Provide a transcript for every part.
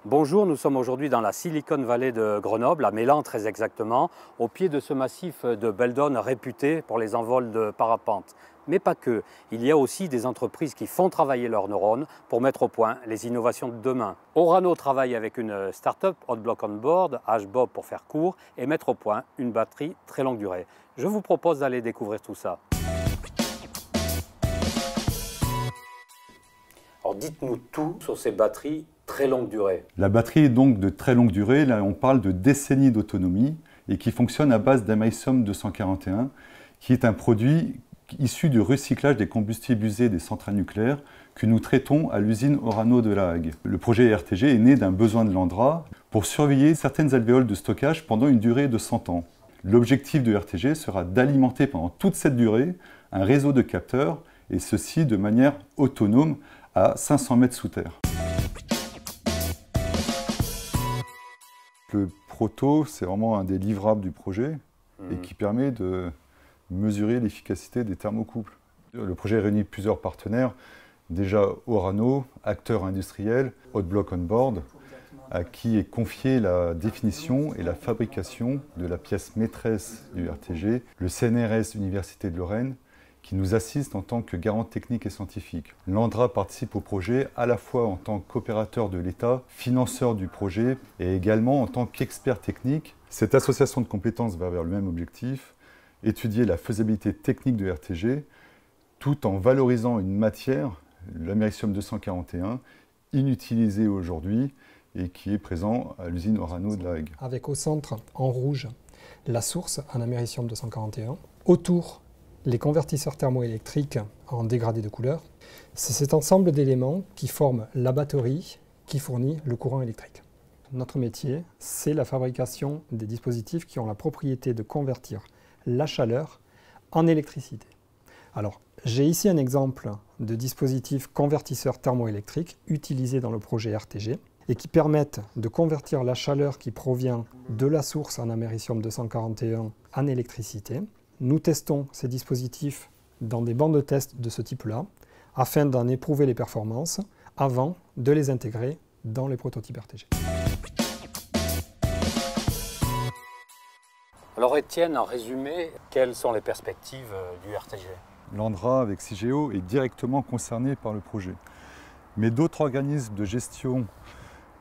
Bonjour, nous sommes aujourd'hui dans la Silicon Valley de Grenoble, à Mélan très exactement, au pied de ce massif de Beldon réputé pour les envols de parapente. Mais pas que, il y a aussi des entreprises qui font travailler leurs neurones pour mettre au point les innovations de demain. Orano travaille avec une start-up, Hotblock On Board, HBOB pour faire court, et mettre au point une batterie très longue durée. Je vous propose d'aller découvrir tout ça. Alors dites-nous tout sur ces batteries très longue durée. La batterie est donc de très longue durée, là on parle de décennies d'autonomie et qui fonctionne à base d'amérium 241 qui est un produit issu du recyclage des combustibles usés des centrales nucléaires que nous traitons à l'usine Orano de La Hague. Le projet RTG est né d'un besoin de l'Andra pour surveiller certaines alvéoles de stockage pendant une durée de 100 ans. L'objectif de RTG sera d'alimenter pendant toute cette durée un réseau de capteurs et ceci de manière autonome à 500 mètres sous terre. Le proto, c'est vraiment un des livrables du projet et qui permet de mesurer l'efficacité des thermocouples. Le projet réunit plusieurs partenaires, déjà Orano, acteur industriel, Hotblock On Board, à qui est confiée la définition et la fabrication de la pièce maîtresse du RTG, le CNRS Université de Lorraine, qui nous assiste en tant que garant technique et scientifique. L'Andra participe au projet à la fois en tant qu'opérateur de l'État, financeur du projet et également en tant qu'expert technique. Cette association de compétences va vers le même objectif, étudier la faisabilité technique de RTG tout en valorisant une matière, l'amérium 241, inutilisée aujourd'hui et qui est présent à l'usine Orano de La Hague. Avec au centre, en rouge, la source en amérium 241, autour les convertisseurs thermoélectriques en dégradé de couleur. C'est cet ensemble d'éléments qui forment la batterie qui fournit le courant électrique. Notre métier, c'est la fabrication des dispositifs qui ont la propriété de convertir la chaleur en électricité. Alors, j'ai ici un exemple de dispositif convertisseur thermoélectrique utilisé dans le projet RTG et qui permettent de convertir la chaleur qui provient de la source en amérium 241 en électricité. Nous testons ces dispositifs dans des bancs de test de ce type-là, afin d'en éprouver les performances avant de les intégrer dans les prototypes RTG. Alors Étienne, en résumé, quelles sont les perspectives du RTG? L'Andra avec Cigéo est directement concerné par le projet. Mais d'autres organismes de gestion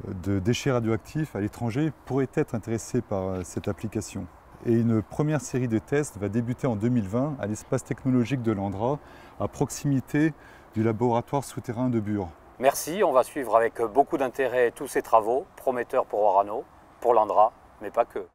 de déchets radioactifs à l'étranger pourraient être intéressés par cette application. Et une première série de tests va débuter en 2020 à l'espace technologique de l'Andra, à proximité du laboratoire souterrain de Bure. Merci, on va suivre avec beaucoup d'intérêt tous ces travaux, prometteurs pour Orano, pour l'Andra, mais pas que.